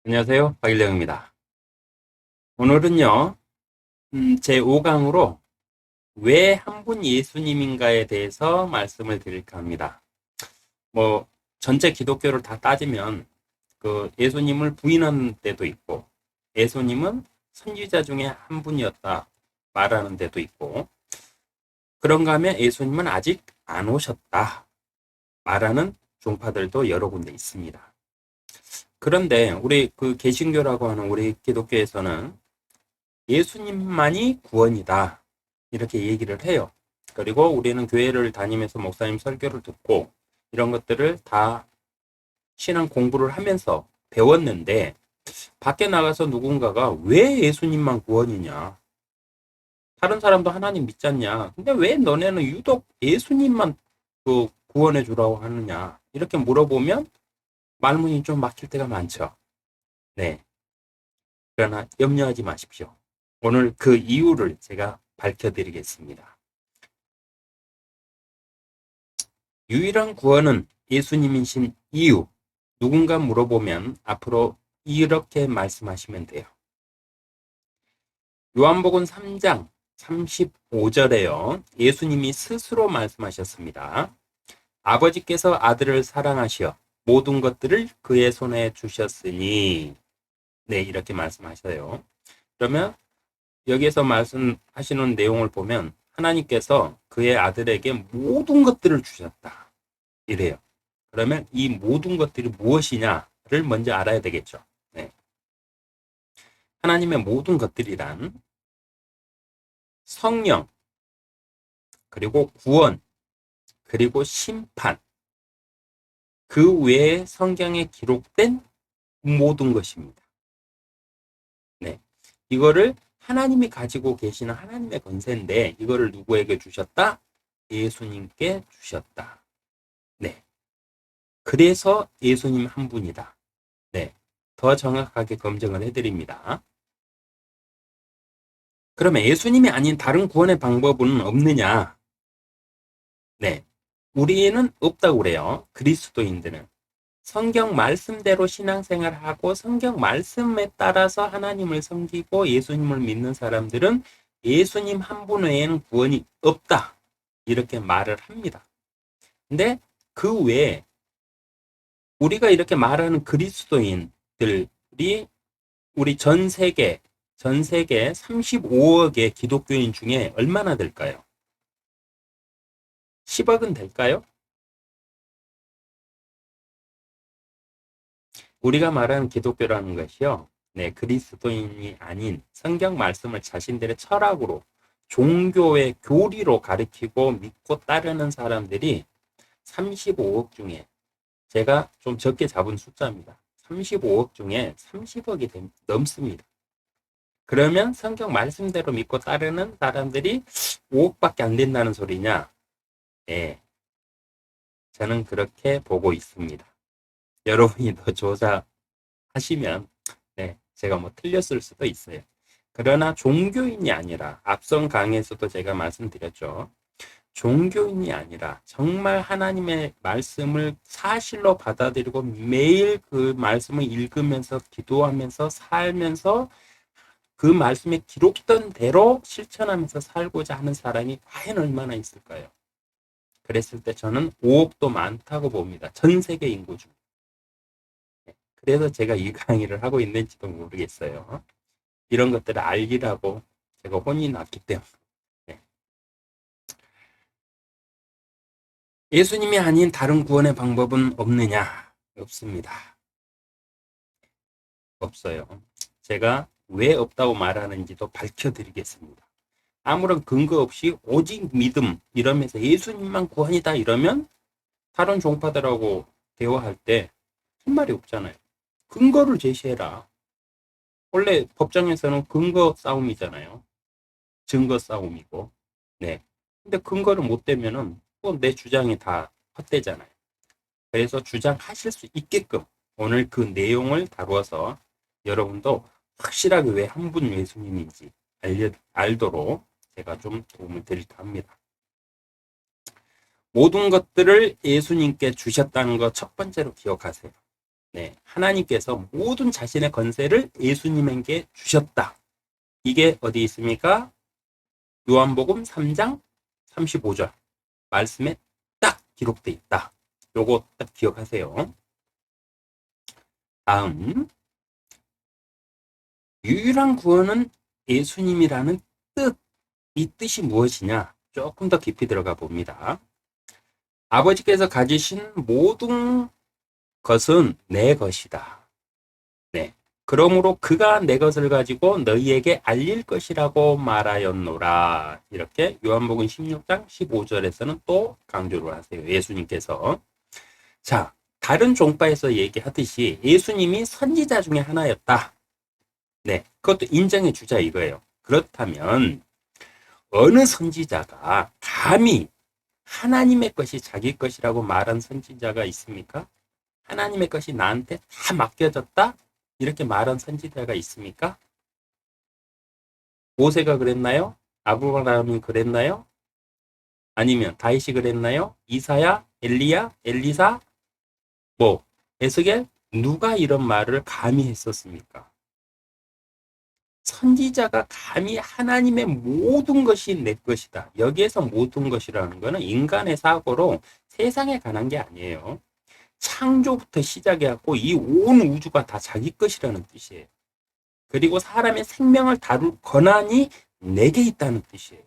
안녕하세요. 박일령입니다. 오늘은요, 제 5강으로 왜 한 분 예수님인가에 대해서 말씀을 드릴까 합니다. 뭐, 전체 기독교를 다 따지면, 예수님을 부인하는 데도 있고, 예수님은 선지자 중에 한 분이었다 말하는 데도 있고, 그런가 하면 예수님은 아직 안 오셨다 말하는 종파들도 여러 군데 있습니다. 그런데 우리 개신교라고 하는 우리 기독교에서는 예수님만이 구원이다. 이렇게 얘기를 해요. 그리고 우리는 교회를 다니면서 목사님 설교를 듣고 이런 것들을 다 신앙 공부를 하면서 배웠는데 밖에 나가서 누군가가 왜 예수님만 구원이냐? 다른 사람도 하나님 믿잖냐? 근데 왜 너네는 유독 예수님만 구원해 주라고 하느냐? 이렇게 물어보면 말문이 좀 막힐 때가 많죠. 네. 그러나 염려하지 마십시오. 오늘 그 이유를 제가 밝혀드리겠습니다. 유일한 구원은 예수님이신 이유. 누군가 물어보면 앞으로 이렇게 말씀하시면 돼요. 요한복음 3장 35절에요. 예수님이 스스로 말씀하셨습니다. 아버지께서 아들을 사랑하시어 모든 것들을 그의 손에 주셨으니 네, 이렇게 말씀하셔요. 그러면 여기에서 말씀하시는 내용을 보면 하나님께서 그의 아들에게 모든 것들을 주셨다. 이래요. 그러면 이 모든 것들이 무엇이냐를 먼저 알아야 되겠죠. 네. 하나님의 모든 것들이란 성령, 그리고 구원, 그리고 심판, 그 외에 성경에 기록된 모든 것입니다. 네. 이거를 하나님이 가지고 계시는 하나님의 권세인데 이거를 누구에게 주셨다? 예수님께 주셨다. 네. 그래서 예수님 한 분이다. 네. 더 정확하게 검증을 해드립니다. 그러면 예수님이 아닌 다른 구원의 방법은 없느냐? 네. 우리는 없다고 그래요. 그리스도인들은. 성경 말씀대로 신앙생활하고 성경 말씀에 따라서 하나님을 섬기고 예수님을 믿는 사람들은 예수님 한 분 외에는 구원이 없다. 이렇게 말을 합니다. 근데 그 외에 우리가 이렇게 말하는 그리스도인들이 우리 전 세계 35억의 기독교인 중에 얼마나 될까요? 10억은 될까요? 우리가 말하는 기독교라는 것이요. 네, 그리스도인이 아닌 성경 말씀을 자신들의 철학으로 종교의 교리로 가르치고 믿고 따르는 사람들이 35억 중에 제가 좀 적게 잡은 숫자입니다. 35억 중에 30억이 넘습니다. 그러면 성경 말씀대로 믿고 따르는 사람들이 5억밖에 안 된다는 소리냐? 네, 저는 그렇게 보고 있습니다. 여러분이 더 조사하시면 네, 제가 뭐 틀렸을 수도 있어요. 그러나 종교인이 아니라 앞선 강의에서도 제가 말씀드렸죠. 종교인이 아니라 정말 하나님의 말씀을 사실로 받아들이고 매일 그 말씀을 읽으면서 기도하면서 살면서 그 말씀에 기록된 대로 실천하면서 살고자 하는 사람이 과연 얼마나 있을까요? 그랬을 때 저는 5억도 많다고 봅니다. 전 세계 인구 중. 그래서 제가 이 강의를 하고 있는지도 모르겠어요. 이런 것들을 알기라고 제가 혼이 났기 때문에. 예수님이 아닌 다른 구원의 방법은 없느냐? 없습니다. 없어요. 제가 왜 없다고 말하는지도 밝혀드리겠습니다. 아무런 근거 없이 오직 믿음 이러면서 예수님만 구원이다 이러면 다른 종파들하고 대화할 때 할 말이 없잖아요. 근거를 제시해라. 원래 법정에서는 근거 싸움이잖아요. 증거 싸움이고. 네. 근데 근거를 못 대면은 또 내 주장이 다 헛되잖아요. 그래서 주장하실 수 있게끔 오늘 그 내용을 다루어서 여러분도 확실하게 왜 한 분 예수님인지 알도록 제가 좀 도움을 드릴까 합니다. 모든 것들을 예수님께 주셨다는 거 첫 번째로 기억하세요. 네, 하나님께서 모든 자신의 권세를 예수님에게 주셨다. 이게 어디 있습니까? 요한복음 3장 35절 말씀에 딱 기록돼 있다. 요거 딱 기억하세요. 다음, 유일한 구원은 예수님이라는 뜻, 이 뜻이 무엇이냐? 조금 더 깊이 들어가 봅니다. 아버지께서 가지신 모든 것은 내 것이다. 네. 그러므로 그가 내 것을 가지고 너희에게 알릴 것이라고 말하였노라. 이렇게 요한복음 16장 15절에서는 또 강조를 하세요. 예수님께서. 자, 다른 종파에서 얘기하듯이 예수님이 선지자 중에 하나였다. 네. 그것도 인정해 주자 이거예요. 그렇다면 어느 선지자가 감히 하나님의 것이 자기 것이라고 말한 선지자가 있습니까? 하나님의 것이 나한테 다 맡겨졌다? 이렇게 말한 선지자가 있습니까? 모세가 그랬나요? 아브라함이 그랬나요? 아니면 다윗이 그랬나요? 이사야, 엘리야, 엘리사, 에스겔? 누가 이런 말을 감히 했었습니까? 선지자가 감히 하나님의 모든 것이 내 것이다. 여기에서 모든 것이라는 것은 인간의 사고로 세상에 관한 게 아니에요. 창조부터 시작해갖고 이 온 우주가 다 자기 것이라는 뜻이에요. 그리고 사람의 생명을 다룰 권한이 내게 있다는 뜻이에요.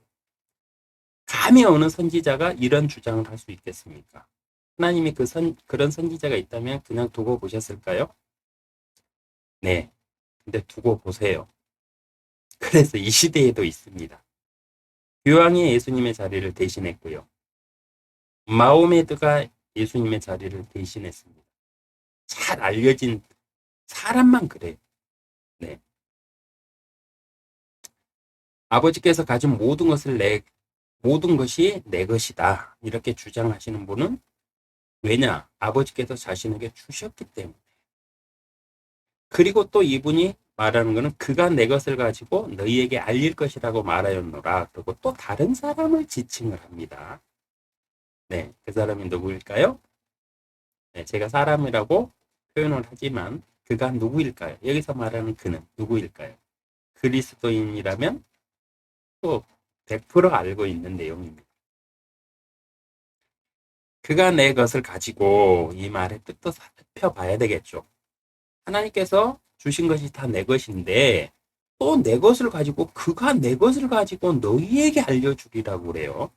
감히 어느 선지자가 이런 주장을 할 수 있겠습니까? 하나님이 그런 선지자가 있다면 그냥 두고 보셨을까요? 네. 근데 두고 보세요. 그래서 이 시대에도 있습니다. 교황이 예수님의 자리를 대신했고요. 마호메드가 예수님의 자리를 대신했습니다. 잘 알려진 사람만 그래요. 네. 아버지께서 가진 모든 것이 내 것이다. 이렇게 주장하시는 분은 왜냐? 아버지께서 자신에게 주셨기 때문에. 그리고 또 이분이 말하는 것은 그가 내 것을 가지고 너희에게 알릴 것이라고 말하였노라. 그리고 또 다른 사람을 지칭을 합니다. 네, 그 사람이 누구일까요? 네, 제가 사람이라고 표현을 하지만 그가 누구일까요? 여기서 말하는 그는 누구일까요? 그리스도인이라면 또 100% 알고 있는 내용입니다. 그가 내 것을 가지고 이 말의 뜻도 살펴봐야 되겠죠. 하나님께서 주신 것이 다 내 것인데 또 내 것을 가지고 그가 내 것을 가지고 너희에게 알려주리라고 그래요.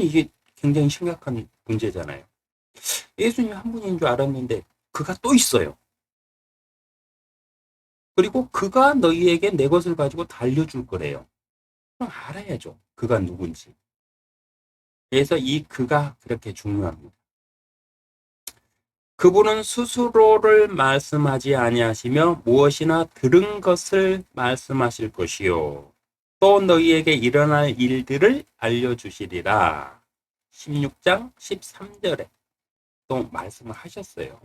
이게 굉장히 심각한 문제잖아요. 예수님 한 분인 줄 알았는데 그가 또 있어요. 그리고 그가 너희에게 내 것을 가지고 다 알려줄 거래요. 그럼 알아야죠. 그가 누군지. 그래서 이 그가 그렇게 중요합니다. 그분은 스스로를 말씀하지 아니하시며 무엇이나 들은 것을 말씀하실 것이요. 또 너희에게 일어날 일들을 알려주시리라. 16장 13절에 또 말씀을 하셨어요.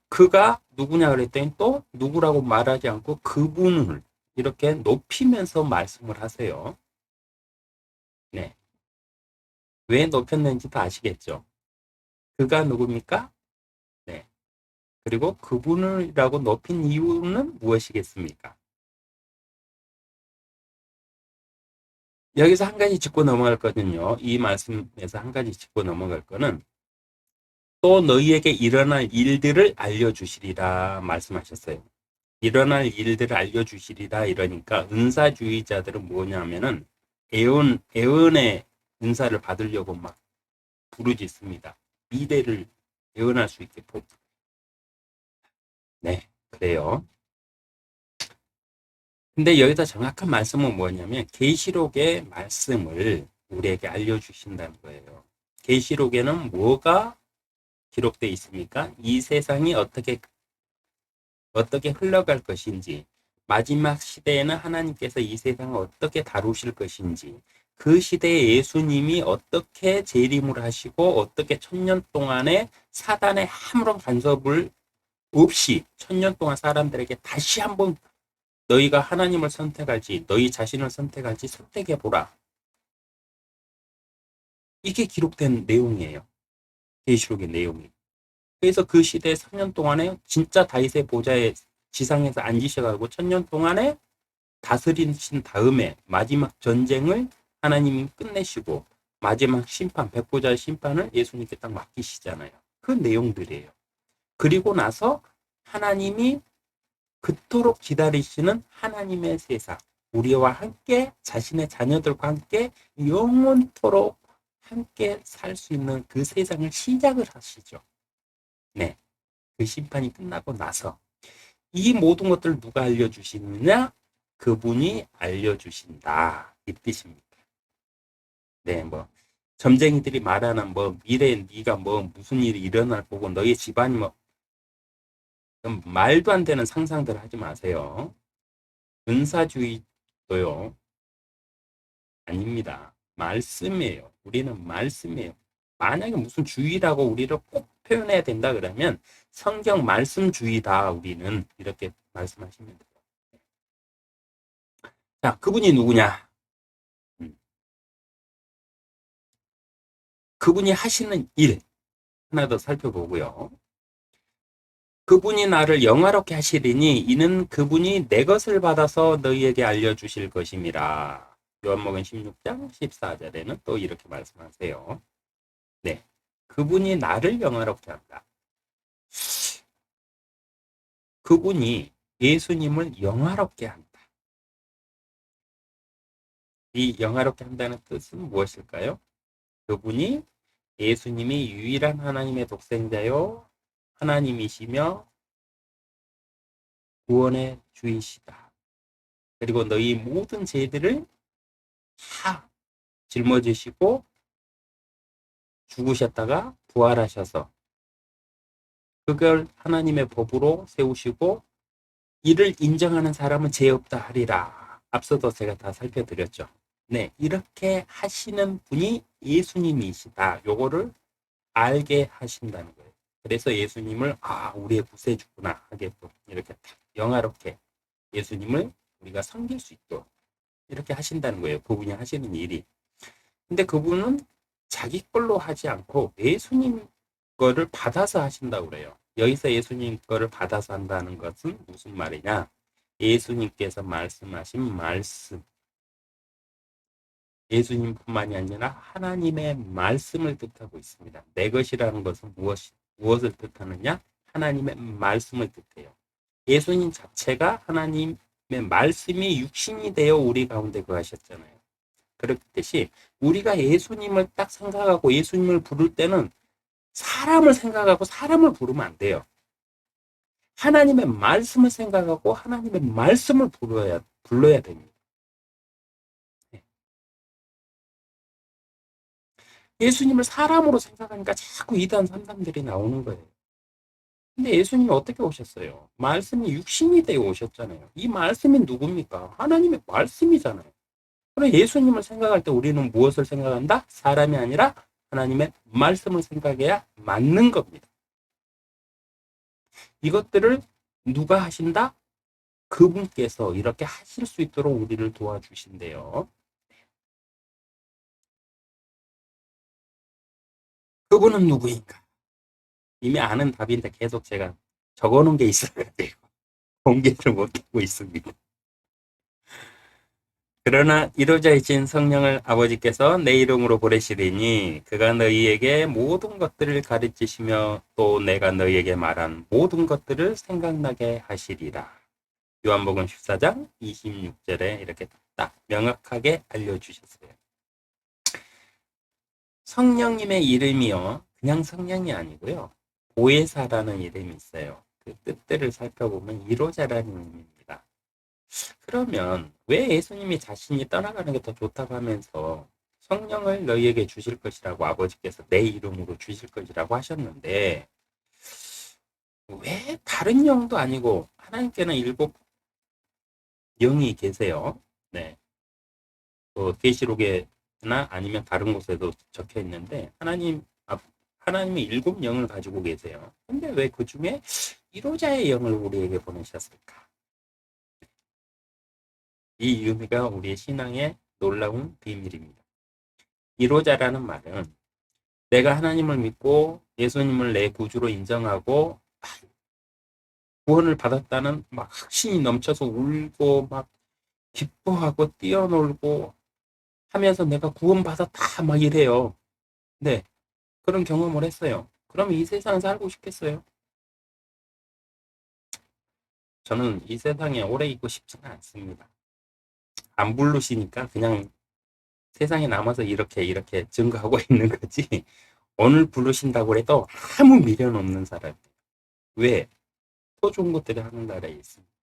그가 누구냐 그랬더니 또 누구라고 말하지 않고 그분을 이렇게 높이면서 말씀을 하세요. 네. 왜 높였는지도 아시겠죠? 그가 누굽니까? 네. 그리고 그분이라고 높인 이유는 무엇이겠습니까? 여기서 한 가지 짚고 넘어갈 거는요. 이 말씀에서 한 가지 짚고 넘어갈 거는 또 너희에게 일어날 일들을 알려주시리라 말씀하셨어요. 일어날 일들을 알려주시리라 이러니까 은사주의자들은 뭐냐면은 애언의 은사를 받으려고 막 부르짖습니다. 미래를 예언할 수 있게. 네, 그래요. 근데 여기다 정확한 말씀은 뭐냐면 계시록의 말씀을 우리에게 알려주신다는 거예요. 계시록에는 뭐가 기록되어 있습니까? 이 세상이 어떻게 흘러갈 것인지, 마지막 시대에는 하나님께서 이 세상을 어떻게 다루실 것인지, 그 시대에 예수님이 어떻게 재림을 하시고 어떻게 천년 동안에 사단의 아무런 간섭을 없이 천년 동안 사람들에게 다시 한번 너희가 하나님을 선택할지 너희 자신을 선택할지 선택해 보라. 이게 기록된 내용이에요. 계시록의 내용이. 그래서 그 시대 3년 동안에 진짜 다윗의 보좌에 지상에서 앉으셔가지고 1000년 동안에 다스리신 다음에 마지막 전쟁을 하나님이 끝내시고 마지막 심판, 백보자의 심판을 예수님께 딱 맡기시잖아요. 그 내용들이에요. 그리고 나서 하나님이 그토록 기다리시는 하나님의 세상, 우리와 함께 자신의 자녀들과 함께 영원토록 함께 살 수 있는 그 세상을 시작을 하시죠. 네, 그 심판이 끝나고 나서 이 모든 것들을 누가 알려주시느냐? 그분이 알려주신다. 이 뜻입니다. 네, 뭐 점쟁이들이 말하는 뭐 미래에 네가 뭐 무슨 일이 일어날 거고 너희 집안이 뭐 말도 안 되는 상상들 하지 마세요. 은사주의도요. 아닙니다. 말씀이에요. 우리는 말씀이에요. 만약에 무슨 주의라고 우리를 꼭 표현해야 된다 그러면 성경 말씀주의다 우리는 이렇게 말씀하시면 돼요. 자, 그분이 누구냐? 그분이 하시는 일 하나 더 살펴보고요. 그분이 나를 영화롭게 하시리니 이는 그분이 내 것을 받아서 너희에게 알려주실 것임이라. 요한복음 16장 14절에는 또 이렇게 말씀하세요. 네, 그분이 나를 영화롭게 한다. 그분이 예수님을 영화롭게 한다. 이 영화롭게 한다는 뜻은 무엇일까요? 그분이 예수님이 유일한 하나님의 독생자요 하나님이시며 구원의 주이시다. 그리고 너희 모든 죄들을 다 짊어지시고 죽으셨다가 부활하셔서 그걸 하나님의 법으로 세우시고 이를 인정하는 사람은 죄 없다 하리라. 앞서도 제가 다 살펴드렸죠. 네, 이렇게 하시는 분이 예수님이시다. 요거를 알게 하신다는 거예요. 그래서 예수님을 우리의 구세주구나 하게끔 이렇게 영화롭게 예수님을 우리가 섬길 수 있도록 이렇게 하신다는 거예요. 그분이 하시는 일이. 근데 그분은 자기 걸로 하지 않고 예수님 거를 받아서 하신다고 그래요. 여기서 예수님 거를 받아서 한다는 것은 무슨 말이냐? 예수님께서 말씀하신 말씀. 예수님뿐만이 아니라 하나님의 말씀을 뜻하고 있습니다. 내 것이라는 것은 무엇을 뜻하느냐? 하나님의 말씀을 뜻해요. 예수님 자체가 하나님의 말씀이 육신이 되어 우리 가운데 거하셨잖아요. 그렇듯이 우리가 예수님을 딱 생각하고 예수님을 부를 때는 사람을 생각하고 사람을 부르면 안 돼요. 하나님의 말씀을 생각하고 하나님의 말씀을 불러야 됩니다. 예수님을 사람으로 생각하니까 자꾸 이단 삼단들이 나오는 거예요. 근데 예수님이 어떻게 오셨어요? 말씀이 육신이 되어 오셨잖아요. 이 말씀이 누굽니까? 하나님의 말씀이잖아요. 그럼 예수님을 생각할 때 우리는 무엇을 생각한다? 사람이 아니라 하나님의 말씀을 생각해야 맞는 겁니다. 이것들을 누가 하신다? 그분께서 이렇게 하실 수 있도록 우리를 도와주신대요. 그분은 누구인가? 이미 아는 답인데 계속 제가 적어놓은 게 있어가지고 공개를 못하고 있습니다. 그러나 이루어진 성령을 아버지께서 내 이름으로 보내시리니 그가 너희에게 모든 것들을 가르치시며 또 내가 너희에게 말한 모든 것들을 생각나게 하시리라. 요한복음 14장 26절에 이렇게 딱 명확하게 알려주셨어요. 성령님의 이름이요. 그냥 성령이 아니고요. 보혜사라는 이름이 있어요. 그 뜻들을 살펴보면 이로자라는 의미입니다. 그러면 왜 예수님이 자신이 떠나가는 게 더 좋다고 하면서 성령을 너희에게 주실 것이라고 아버지께서 내 이름으로 주실 것이라고 하셨는데 왜 다른 영도 아니고 하나님께는 7 영이 계세요. 네. 계시록에나 아니면 다른 곳에도 적혀 있는데 하나님이 7 영을 가지고 계세요. 근데 왜 그 중에 1호자의 영을 우리에게 보내셨을까? 이 의미가 우리의 신앙의 놀라운 비밀입니다. 1호자라는 말은 내가 하나님을 믿고 예수님을 내 구주로 인정하고 구원을 받았다는 막 확신이 넘쳐서 울고 막 기뻐하고 뛰어놀고 하면서 내가 구원받았다 막 이래요. 네, 그런 경험을 했어요. 그럼 이 세상 살고 싶겠어요? 저는 이 세상에 오래 있고 싶지는 않습니다. 안 부르시니까 그냥 세상에 남아서 이렇게 증거하고 있는 거지. 오늘 부르신다고 해도 아무 미련 없는 사람. 왜? 더 좋은 것들이 하늘나라에 있습니다.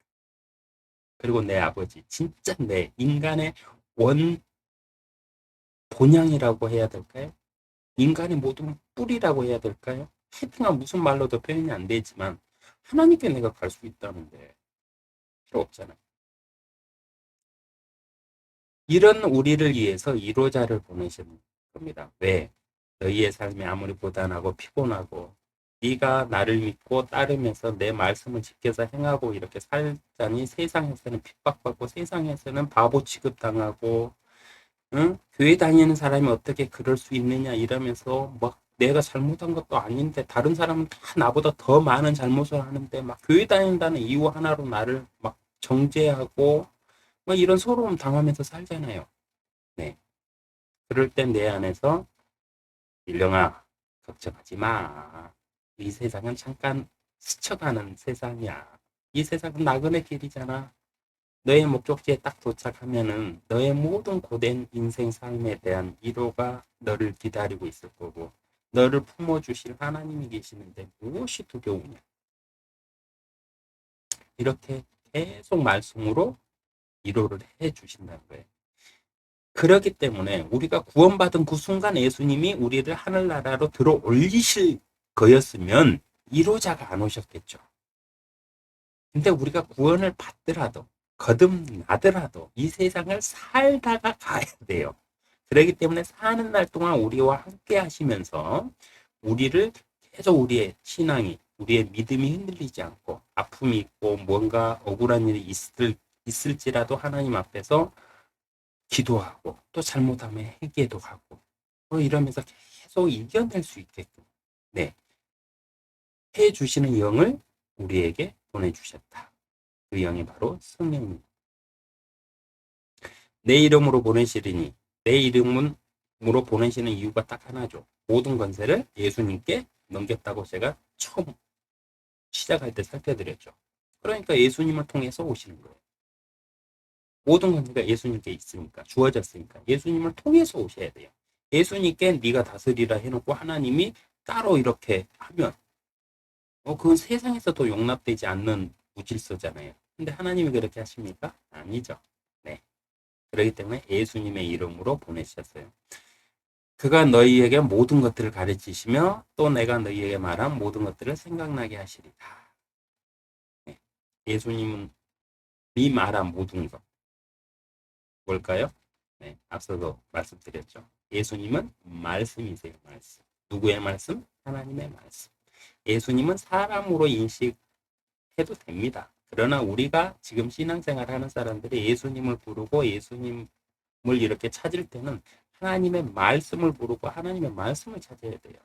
그리고 내 아버지, 진짜 내 인간의 원 본향이라고 해야 될까요? 인간의 모든 뿌리라고 해야 될까요? 하여튼간 무슨 말로도 표현이 안 되지만 하나님께 내가 갈 수 있다는데 필요 없잖아요. 이런 우리를 위해서 1호자를 보내시는 겁니다. 왜? 너희의 삶이 아무리 고단하고 피곤하고 네가 나를 믿고 따르면서 내 말씀을 지켜서 행하고 이렇게 살자니 세상에서는 핍박받고 세상에서는 바보 취급당하고 응? 교회 다니는 사람이 어떻게 그럴 수 있느냐 이러면서 막 내가 잘못한 것도 아닌데 다른 사람은 다 나보다 더 많은 잘못을 하는데 막 교회 다닌다는 이유 하나로 나를 막 정죄하고 막 이런 소름 당하면서 살잖아요. 네. 그럴 땐 내 안에서 일령아 걱정하지 마. 이 세상은 잠깐 스쳐가는 세상이야. 이 세상은 나그네 길이잖아. 너의 목적지에 딱 도착하면은 너의 모든 고된 인생 삶에 대한 위로가 너를 기다리고 있을 거고 너를 품어주실 하나님이 계시는데 무엇이 두려우냐. 이렇게 계속 말씀으로 위로를 해주신다는 거예요. 그렇기 때문에 우리가 구원받은 그 순간 예수님이 우리를 하늘나라로 들어 올리실 거였으면 1호자가 안 오셨겠죠. 근데 우리가 구원을 받더라도 거듭나더라도 이 세상을 살다가 가야 돼요. 그렇기 때문에 사는 날 동안 우리와 함께 하시면서 우리를 계속 우리의 신앙이 우리의 믿음이 흔들리지 않고 아픔이 있고 뭔가 억울한 일이 있을지라도 하나님 앞에서 기도하고 또 잘못하면 회개도 하고 이러면서 계속 이겨낼 수 있게끔 네, 해주시는 영을 우리에게 보내주셨다. 그 영이 바로 성령입니다. 내 이름으로 보내시리니 내 이름으로 보내시는 이유가 딱 하나죠. 모든 권세를 예수님께 넘겼다고 제가 처음 시작할 때 살펴드렸죠. 그러니까 예수님을 통해서 오시는 거예요. 모든 권세가 예수님께 있으니까 주어졌으니까 예수님을 통해서 오셔야 돼요. 예수님께 네가 다스리라 해놓고 하나님이 따로 이렇게 하면 그건 세상에서도 용납되지 않는 무질서잖아요. 근데 하나님이 그렇게 하십니까? 아니죠. 네. 그렇기 때문에 예수님의 이름으로 보내셨어요. 그가 너희에게 모든 것들을 가르치시며 또 내가 너희에게 말한 모든 것들을 생각나게 하시리라. 네. 예수님은 이 말한 모든 것 뭘까요? 네, 앞서도 말씀드렸죠. 예수님은 말씀이세요. 말씀. 누구의 말씀? 하나님의 말씀. 예수님은 사람으로 인식해도 됩니다. 그러나 우리가 지금 신앙생활 하는 사람들이 예수님을 부르고 예수님을 이렇게 찾을 때는 하나님의 말씀을 부르고 하나님의 말씀을 찾아야 돼요.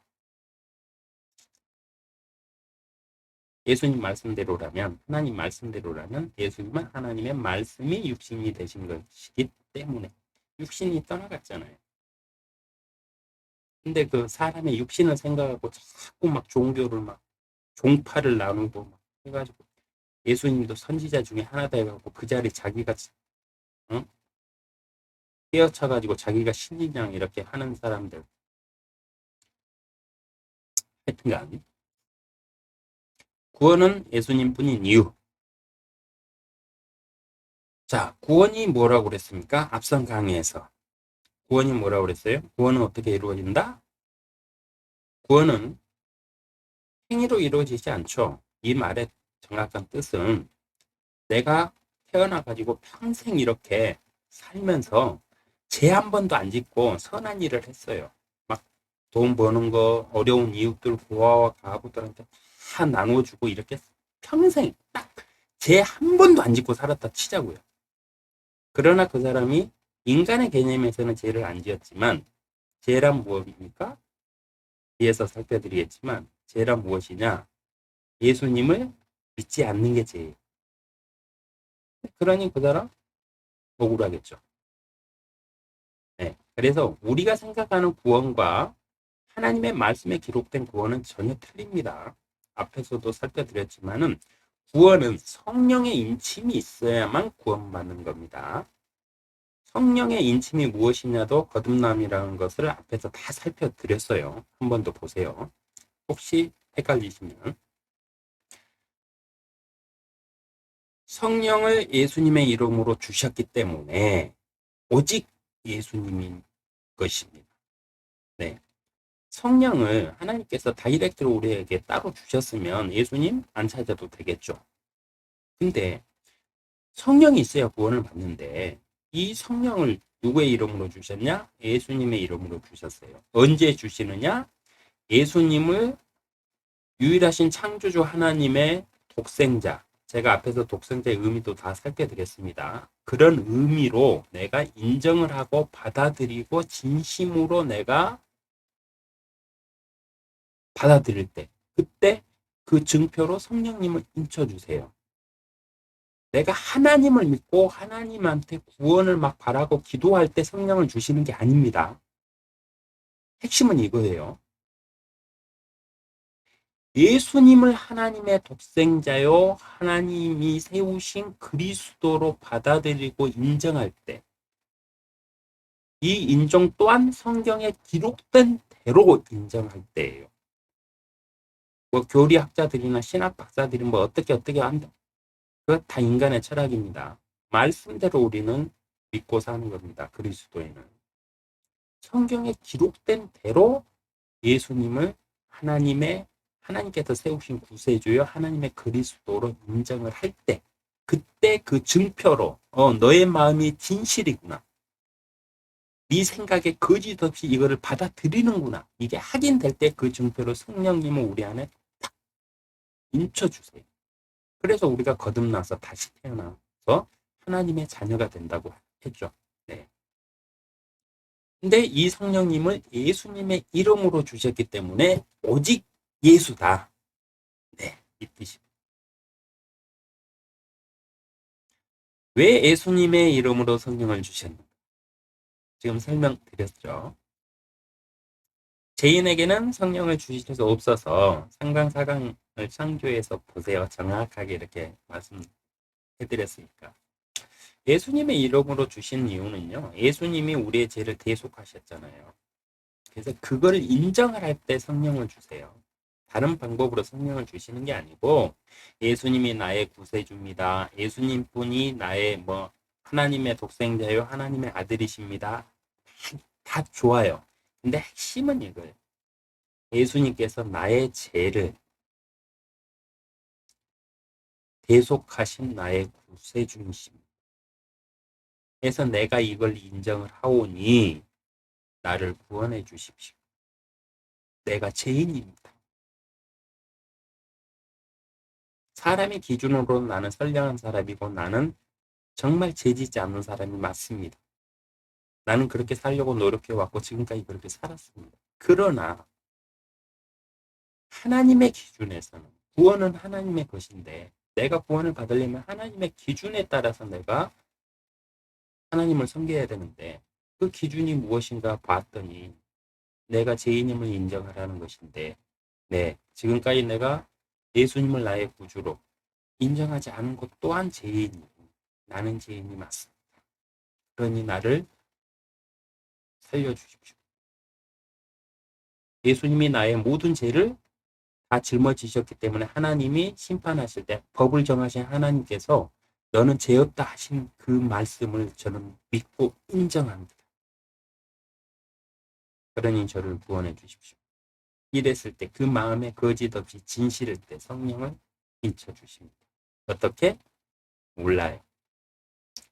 예수님 말씀대로라면 하나님 말씀대로라면 예수님은 하나님의 말씀이 육신이 되신 것이기 때문에 육신이 떠나갔잖아요. 근데 그 사람의 육신을 생각하고 자꾸 막 종교를 막 종파를 나누고 막 해가지고 예수님도 선지자 중에 하나다 해가지고 그 자리 자기가 응? 깨어차가지고 자기가 신인 양 이렇게 하는 사람들 하여튼간 구원은 예수님뿐인 이유. 자, 구원이 뭐라고 그랬습니까? 앞선 강의에서 구원이 뭐라고 그랬어요? 구원은 어떻게 이루어진다? 구원은 행위로 이루어지지 않죠. 이 말의 정확한 뜻은 내가 태어나가지고 평생 이렇게 살면서 죄 한 번도 안 짓고 선한 일을 했어요. 막 돈 버는 거, 어려운 이웃들, 고아와 가부들한테 다 나눠주고 이렇게 평생 딱 죄 한 번도 안 짓고 살았다 치자고요. 그러나 그 사람이 인간의 개념에서는 죄를 안 지었지만 죄란 무엇입니까? 뒤에서 살펴드리겠지만 죄란 무엇이냐? 예수님을 믿지 않는 게 죄예요. 그러니 그 사람 억울하겠죠. 네. 그래서 우리가 생각하는 구원과 하나님의 말씀에 기록된 구원은 전혀 틀립니다. 앞에서도 살펴드렸지만은 구원은 성령의 인침이 있어야만 구원받는 겁니다. 성령의 인침이 무엇이냐도 거듭남이라는 것을 앞에서 다 살펴드렸어요. 한 번 더 보세요. 혹시 헷갈리시면 성령을 예수님의 이름으로 주셨기 때문에 오직 예수님인 것입니다. 네. 성령을 하나님께서 다이렉트로 우리에게 따로 주셨으면 예수님 안 찾아도 되겠죠. 근데 성령이 있어야 구원을 받는데 이 성령을 누구의 이름으로 주셨냐? 예수님의 이름으로 주셨어요. 언제 주시느냐? 예수님을 유일하신 창조주 하나님의 독생자, 제가 앞에서 독생자의 의미도 다 살펴드렸습니다. 그런 의미로 내가 인정을 하고 받아들이고 진심으로 내가 받아들일 때, 그때 그 증표로 성령님을 인쳐주세요. 내가 하나님을 믿고 하나님한테 구원을 막 바라고 기도할 때 성령을 주시는 게 아닙니다. 핵심은 이거예요. 예수님을 하나님의 독생자요, 하나님이 세우신 그리스도로 받아들이고 인정할 때, 이 인정 또한 성경에 기록된 대로 인정할 때예요. 뭐 교리학자들이나 신학 박사들이 뭐 어떻게 한다. 그거 다 인간의 철학입니다. 말씀대로 우리는 믿고 사는 겁니다. 그리스도인은. 성경에 기록된 대로 예수님을 하나님께서 세우신 구세주요 하나님의 그리스도로 인정을 할 때, 그때 그 증표로 너의 마음이 진실이구나. 네 생각에 거짓 없이 이거를 받아들이는구나. 이게 확인될 때 그 증표로 성령님을 우리 안에 딱 인쳐주세요. 그래서 우리가 거듭나서 다시 태어나서 하나님의 자녀가 된다고 했죠. 네. 근데 이 성령님을 예수님의 이름으로 주셨기 때문에 오직 예수다. 네, 이 뜻입니다. 왜 예수님의 이름으로 성령을 주셨는가? 지금 설명드렸죠. 죄인에게는 성령을 주실 수 없어서 상강사강을 창조해서 보세요. 정확하게 이렇게 말씀해드렸으니까. 예수님의 이름으로 주신 이유는요. 예수님이 우리의 죄를 대속하셨잖아요. 그래서 그걸 인정을 할 때 성령을 주세요. 다른 방법으로 성령을 주시는 게 아니고 예수님이 나의 구세주입니다. 예수님뿐이 나의 하나님의 독생자요 하나님의 아들이십니다. 다 좋아요. 근데 핵심은 이거예요. 예수님께서 나의 죄를 대속하신 나의 구세주이십니다. 그래서 내가 이걸 인정을 하오니 나를 구원해 주십시오. 내가 죄인입니다. 사람의 기준으로 나는 선량한 사람이고 나는 정말 죄짓지 않는 사람이 맞습니다. 나는 그렇게 살려고 노력해왔고 지금까지 그렇게 살았습니다. 그러나 하나님의 기준에서는 구원은 하나님의 것인데 내가 구원을 받으려면 하나님의 기준에 따라서 내가 하나님을 섬겨야 되는데 그 기준이 무엇인가 봤더니 내가 죄인임을 인정하라는 것인데 네, 지금까지 내가 예수님을 나의 구주로 인정하지 않은 것 또한 죄인이고 나는 죄인이 맞습니다. 그러니 나를 살려주십시오. 예수님이 나의 모든 죄를 다 짊어지셨기 때문에 하나님이 심판하실 때 법을 정하신 하나님께서 너는 죄 없다 하신 그 말씀을 저는 믿고 인정합니다. 그러니 저를 구원해 주십시오. 이랬을 때 그 마음에 거짓 없이 진실일 때 성령을 인쳐 주십니다. 어떻게? 몰라요.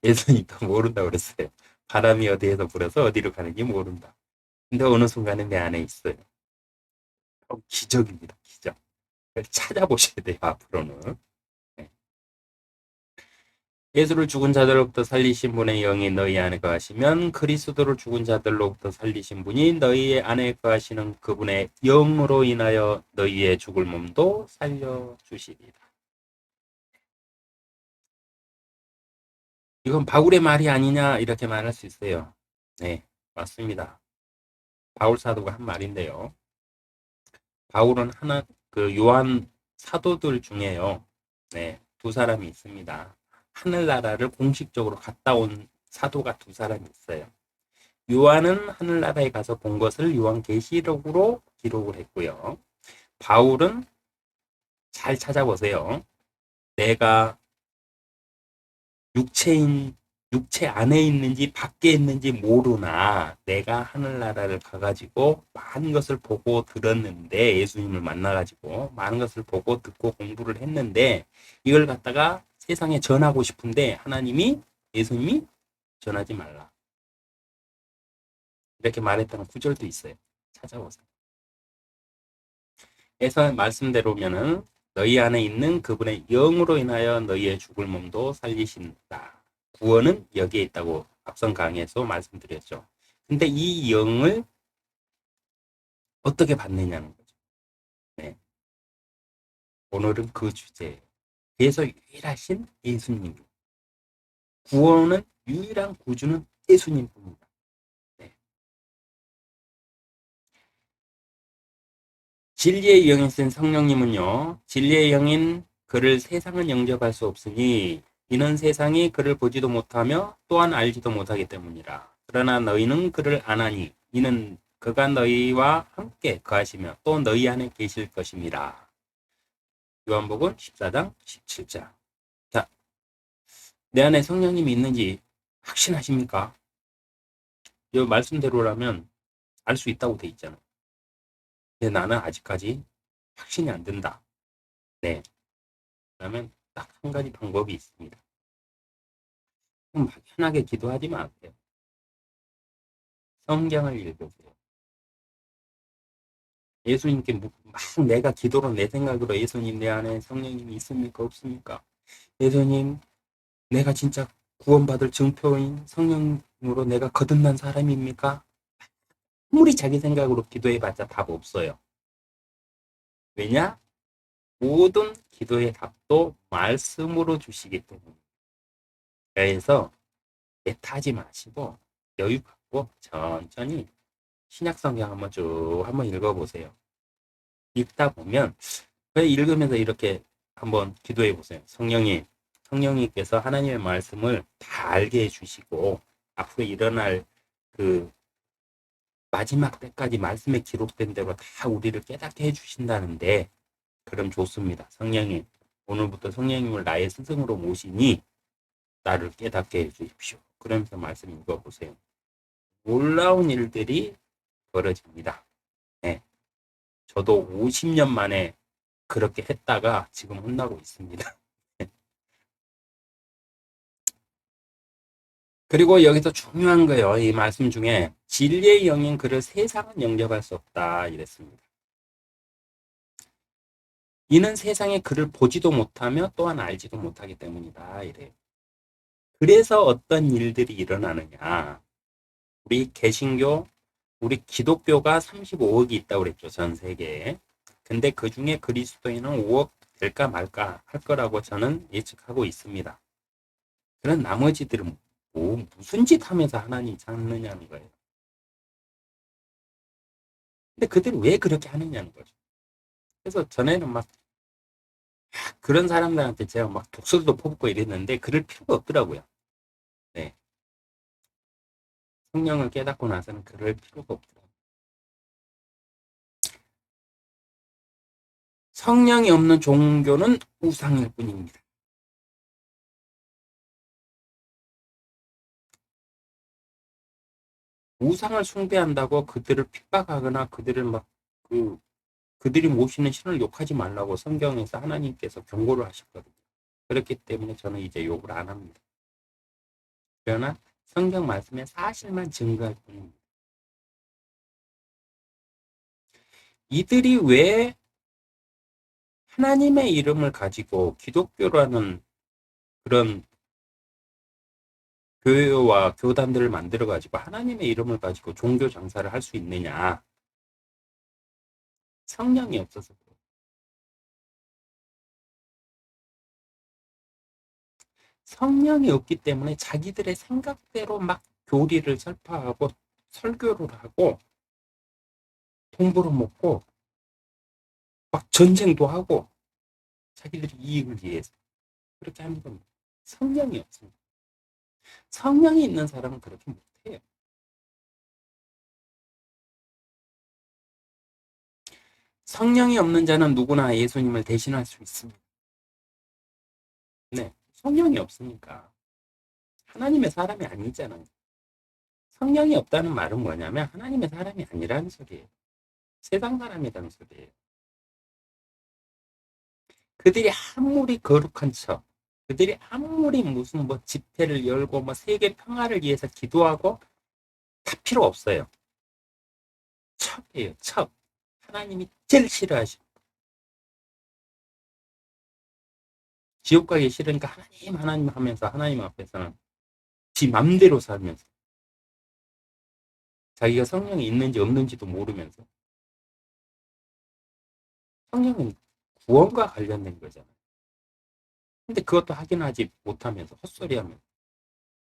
예수님도 모른다고 그랬어요. 바람이 어디에서 불어서 어디로 가는지 모른다. 근데 어느 순간에 내 안에 있어요. 기적입니다. 기적. 찾아보셔야 돼요. 앞으로는. 네. 예수를 죽은 자들로부터 살리신 분의 영이 너희 안에 거하시면 그리스도를 죽은 자들로부터 살리신 분이 너희 안에 거하시는 그분의 영으로 인하여 너희의 죽을 몸도 살려주시리라. 이건 바울의 말이 아니냐 이렇게 말할 수 있어요. 네, 맞습니다. 바울 사도가 한 말인데요. 바울은 그 요한 사도들 중에요. 네, 두 사람이 있습니다. 하늘나라를 공식적으로 갔다 온 사도가 두 사람이 있어요. 요한은 하늘나라에 가서 본 것을 요한계시록으로 기록을 했고요. 바울은 잘 찾아보세요. 내가 육체 안에 있는지 밖에 있는지 모르나 내가 하늘나라를 가가지고 많은 것을 보고 들었는데 예수님을 만나가지고 많은 것을 보고 듣고 공부를 했는데 이걸 갖다가 세상에 전하고 싶은데 하나님이 예수님이 전하지 말라 이렇게 말했다는 구절도 있어요. 찾아보세요. 그래서 말씀대로면은 너희 안에 있는 그분의 영으로 인하여 너희의 죽을 몸도 살리신다. 구원은 여기에 있다고 앞선 강의에서 말씀드렸죠. 근데 이 영을 어떻게 받느냐는 거죠. 네. 오늘은 그 주제예요. 그래서 유일하신 예수님. 구원은 유일한 구주는 예수님뿐입니다. 네. 진리의 영이 쓴 성령님은요. 진리의 영인 그를 세상은 영접할 수 없으니 이는 세상이 그를 보지도 못하며 또한 알지도 못하기 때문이라. 그러나 너희는 그를 아나니 이는 그가 너희와 함께 거하시며 또 너희 안에 계실 것임이라. 요한복음 14장 17장. 자, 내 안에 성령님이 있는지 확신하십니까? 이 말씀대로라면 알 수 있다고 돼 있잖아요. 근데 나는 아직까지 확신이 안 든다. 네. 그러면 딱 한 가지 방법이 있습니다. 막연하게 기도하지 마세요. 성경을 읽으세요. 예수님께 막 내가 기도로 내 생각으로 예수님 내 안에 성령님이 있습니까 없습니까? 예수님 내가 진짜 구원받을 증표인 성령으로 내가 거듭난 사람입니까? 아무리 자기 생각으로 기도해봤자 답 없어요. 왜냐? 모든 기도의 답도 말씀으로 주시기 때문에. 그래서 애타지 마시고 여유 갖고 천천히 신약 성경 한번 읽어보세요. 읽다 보면 읽으면서 이렇게 한번 기도해 보세요. 성령님께서 하나님의 말씀을 다 알게 해주시고 앞으로 일어날 그 마지막 때까지 말씀에 기록된 대로 다 우리를 깨닫게 해주신다는데 그럼 좋습니다. 성령님 오늘부터 성령님을 나의 스승으로 모시니 나를 깨닫게 해주십시오. 그러면서 말씀 읽어보세요. 놀라운 일들이 벌어집니다. 네. 저도 50년 만에 그렇게 했다가 지금 혼나고 있습니다. 그리고 여기서 중요한 거예요. 이 말씀 중에 진리의 영인 그를 세상은 영접할 수 없다 이랬습니다. 이는 세상에 그를 보지도 못하며 또한 알지도 못하기 때문이다 이래요. 그래서 어떤 일들이 일어나느냐. 우리 개신교, 우리 기독교가 35억이 있다고 그랬죠. 전 세계에. 근데 그 중에 그리스도인은 5억 될까 말까 할 거라고 저는 예측하고 있습니다. 그런 나머지들은 무슨 짓 하면서 하나님 찾느냐는 거예요. 근데 그들이 왜 그렇게 하느냐는 거죠. 그래서 전에는 막 그런 사람들한테 제가 막 독설도 퍼붓고 이랬는데 그럴 필요가 없더라고요. 네. 성령을 깨닫고 나서는 그럴 필요가 없더라고요. 성령이 없는 종교는 우상일 뿐입니다. 우상을 숭배한다고 그들을 핍박하거나 그들을 그들이 모시는 신을 욕하지 말라고 성경에서 하나님께서 경고를 하셨거든요. 그렇기 때문에 저는 이제 욕을 안 합니다. 그러나 성경 말씀에 사실만 증거할 뿐입니다. 이들이 왜 하나님의 이름을 가지고 기독교라는 그런 교회와 교단들을 만들어 가지고 하나님의 이름을 가지고 종교 장사를 할 수 있느냐? 성령이 없어서 그래요. 성령이 없기 때문에 자기들의 생각대로 막 교리를 설파하고 설교를 하고 돈 벌어먹고 막 전쟁도 하고 자기들이 이익을 위해서 그렇게 하는 겁니다. 성령이 없습니다. 성령이 있는 사람은 그렇게 못해요. 성령이 없는 자는 누구나 예수님을 대신할 수 있습니다. 네, 성령이 없으니까 하나님의 사람이 아니잖아요. 성령이 없다는 말은 뭐냐면 하나님의 사람이 아니라는 소리예요. 세상 사람이라는 소리예요. 그들이 아무리 거룩한 척, 그들이 아무리 무슨 뭐 집회를 열고 뭐 세계 평화를 위해서 기도하고 다 필요 없어요. 척이에요, 척. 하나님이 제일 싫어하시고 지옥 가기 싫으니까 하나님 하나님 하면서 하나님 앞에서는 지 맘대로 살면서 자기가 성령이 있는지 없는지도 모르면서 성령은 구원과 관련된 거잖아요. 근데 그것도 확인하지 못하면서 헛소리하면서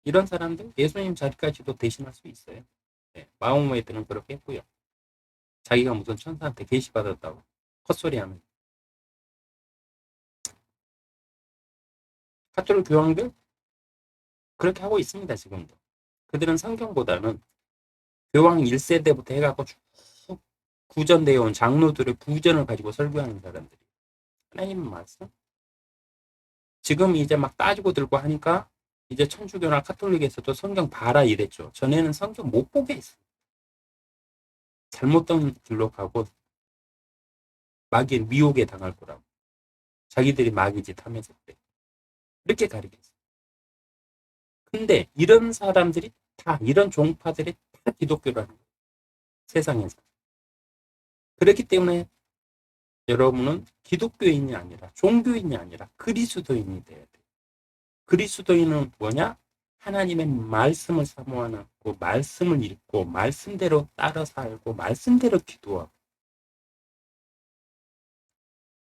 이런 사람들 예수님 자리까지도 대신할 수 있어요. 네, 마음모에들은 그렇게 했고요. 자기가 무슨 천사한테 계시받았다고 헛소리하면 카톨릭 교황들 그렇게 하고 있습니다. 지금도. 그들은 성경보다는 교황 1세대부터 해갖고 쭉 구전되어 온 장로들의 구전을 가지고 설교하는 사람들이 하나님 말씀 지금 이제 막 따지고 들고 하니까 이제 천주교나 카톨릭에서도 성경 봐라 이랬죠. 전에는 성경 못 보게 했어요. 잘못된 길로 가고 마귀의 미혹에 당할 거라고. 자기들이 마귀 짓 하면서 그래. 이렇게 가르쳤어요. 근데 이런 사람들이 다 이런 종파들이 다 기독교라는 거예요. 세상에서. 그렇기 때문에 여러분은 기독교인이 아니라 종교인이 아니라 그리스도인이 돼야 돼요. 그리스도인은 뭐냐? 하나님의 말씀을 사모하고 말씀을 읽고 말씀대로 따라 살고 말씀대로 기도하고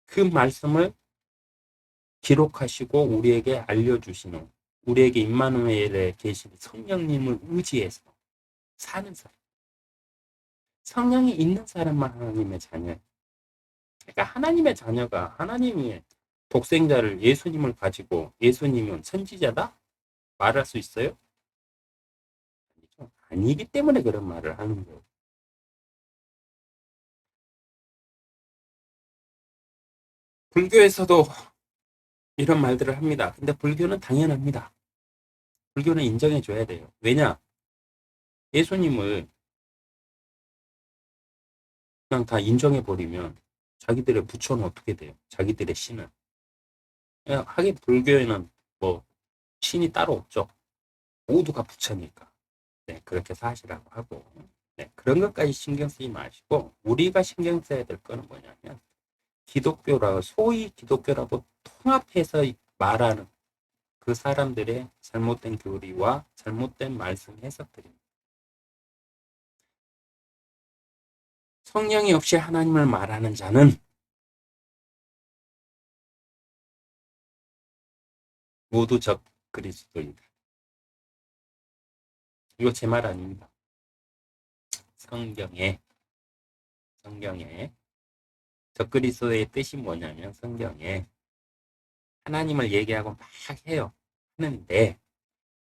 그 말씀을 기록하시고 우리에게 알려주시는 우리에게 임마누엘에 계신 성령님을 의지해서 사는 사람. 성령이 있는 사람만 하나님의 자녀예요. 그러니까 하나님의 자녀가 하나님의 독생자를 예수님을 가지고 예수님은 선지자다? 말할 수 있어요? 아니죠. 아니기 때문에 그런 말을 하는 거예요. 불교에서도 이런 말들을 합니다. 근데 불교는 당연합니다. 불교는 인정해줘야 돼요. 왜냐? 예수님을 그냥 다 인정해버리면 자기들의 부처는 어떻게 돼요? 자기들의 신은. 하긴 불교에는 뭐 신이 따로 없죠. 모두가 부처니까. 네, 그렇게 사시라고 하고. 네, 그런 것까지 신경 쓰지 마시고 우리가 신경 써야 될 거는 뭐냐면 기독교라 소위 기독교라고 통합해서 말하는 그 사람들의 잘못된 교리와 잘못된 말씀 해석들입니다. 성령이 없이 하나님을 말하는 자는 모두 적 그리스도이다. 이거 제 말 아닙니다. 성경에 적 그리스도의 뜻이 뭐냐면 성경에 하나님을 얘기하고 막 해요. 하는데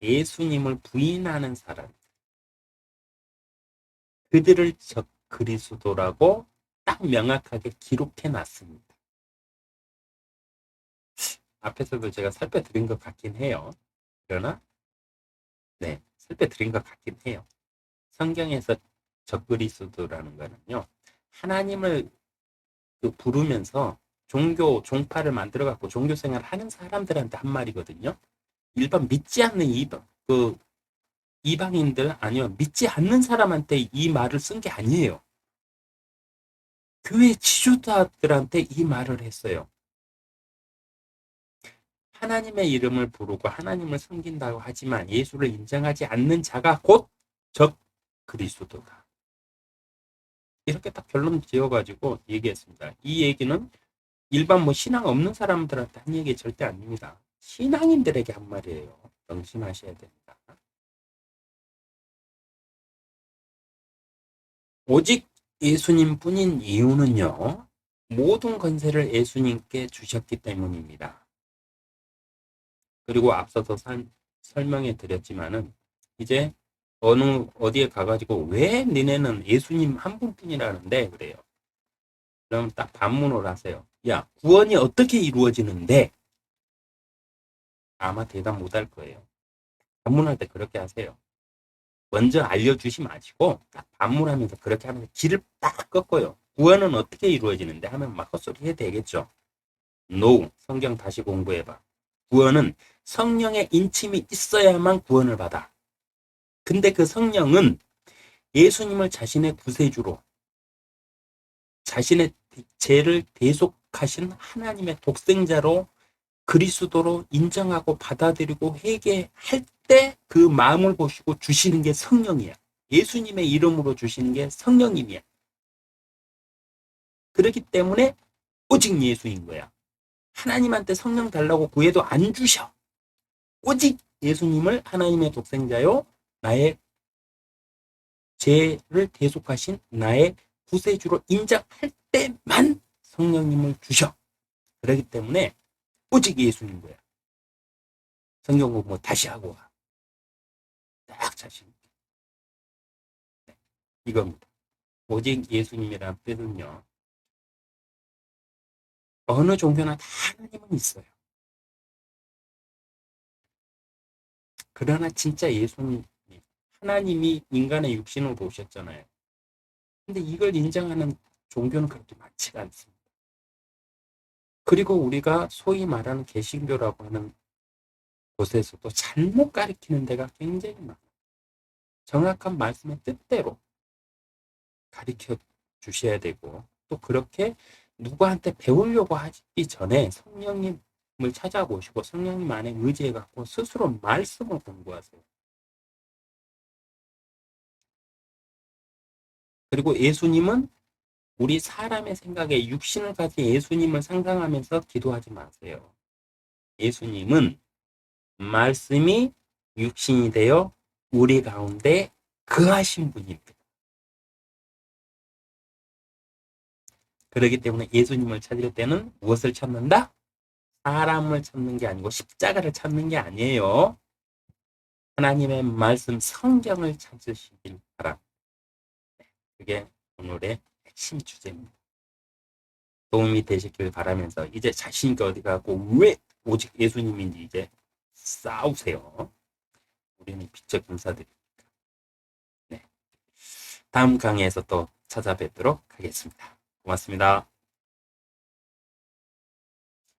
예수님을 부인하는 사람 그들을 적 그리스도라고 딱 명확하게 기록해 놨습니다. 앞에서도 제가 살펴드린 것 같긴 해요. 그러나 네, 살펴드린 것 같긴 해요. 성경에서 적그리스도라는 거는요. 하나님을 부르면서 종파를 만들어 갖고 종교 생활을 하는 사람들한테 한 말이거든요. 일반 믿지 않는 이방인들 아니면 믿지 않는 사람한테 이 말을 쓴 게 아니에요. 교회 지도자들한테 이 말을 했어요. 하나님의 이름을 부르고 하나님을 섬긴다고 하지만 예수를 인정하지 않는 자가 곧 적 그리스도다. 이렇게 딱 결론 지어가지고 얘기했습니다. 이 얘기는 일반 뭐 신앙 없는 사람들한테 한 얘기 절대 아닙니다. 신앙인들에게 한 말이에요. 명심하셔야 됩니다. 오직 예수님뿐인 이유는요. 모든 권세를 예수님께 주셨기 때문입니다. 그리고 앞서서 설명해 드렸지만은 이제 어디에 가가지고 왜 니네는 예수님 한 분뿐이라는데 그래요. 그럼 딱 반문을 하세요. 야, 구원이 어떻게 이루어지는데? 아마 대답 못할 거예요. 반문할 때 그렇게 하세요. 먼저 알려주시 마시고 딱 반문하면서 그렇게 하면서 길을 딱 꺾어요. 구원은 어떻게 이루어지는데 하면 막 헛소리 해도 되겠죠. No. 성경 다시 공부해봐. 구원은 성령의 인침이 있어야만 구원을 받아. 근데 그 성령은 예수님을 자신의 구세주로 자신의 죄를 대속하신 하나님의 독생자로 그리스도로 인정하고 받아들이고 회개할 때 그 마음을 보시고 주시는 게 성령이야. 예수님의 이름으로 주시는 게 성령님이야. 그렇기 때문에 오직 예수인 거야. 하나님한테 성령 달라고 구해도 안 주셔. 오직 예수님을 하나님의 독생자요, 나의 죄를 대속하신 나의 구세주로 인정할 때만 성령님을 주셔. 그렇기 때문에 오직 예수인 거야. 성경 공부 다시 하고 와. 딱 자신 있게. 네, 이겁니다. 오직 예수님이라는 뜻은요. 어느 종교나 다 하나님은 있어요. 그러나 진짜 예수님, 하나님이 인간의 육신으로 오셨잖아요. 근데 이걸 인정하는 종교는 그렇게 많지가 않습니다. 그리고 우리가 소위 말하는 개신교라고 하는 곳에서도 잘못 가리키는 데가 굉장히 많아요. 정확한 말씀의 뜻대로 가르쳐 주셔야 되고 또 그렇게 누구한테 배우려고 하기 전에 성령님을 찾아보시고 성령님 안에 의지해 갖고 스스로 말씀을 공부하세요. 그리고 예수님은 우리 사람의 생각에 육신을 가진 예수님을 상상하면서 기도하지 마세요. 예수님은 말씀이 육신이 되어 우리 가운데 거하신 분입니다. 그렇기 때문에 예수님을 찾을 때는 무엇을 찾는다? 사람을 찾는 게 아니고 십자가를 찾는 게 아니에요. 하나님의 말씀 성경을 찾으시길 바랍니다. 그게 오늘의 핵심 주제입니다. 도움이 되시길 바라면서 이제 자신있게 어디 가고 왜 오직 예수님인지 이제 싸우세요. 우리는 비적 군사들이니까. 네. 다음 강의에서 또 찾아뵙도록 하겠습니다. 고맙습니다.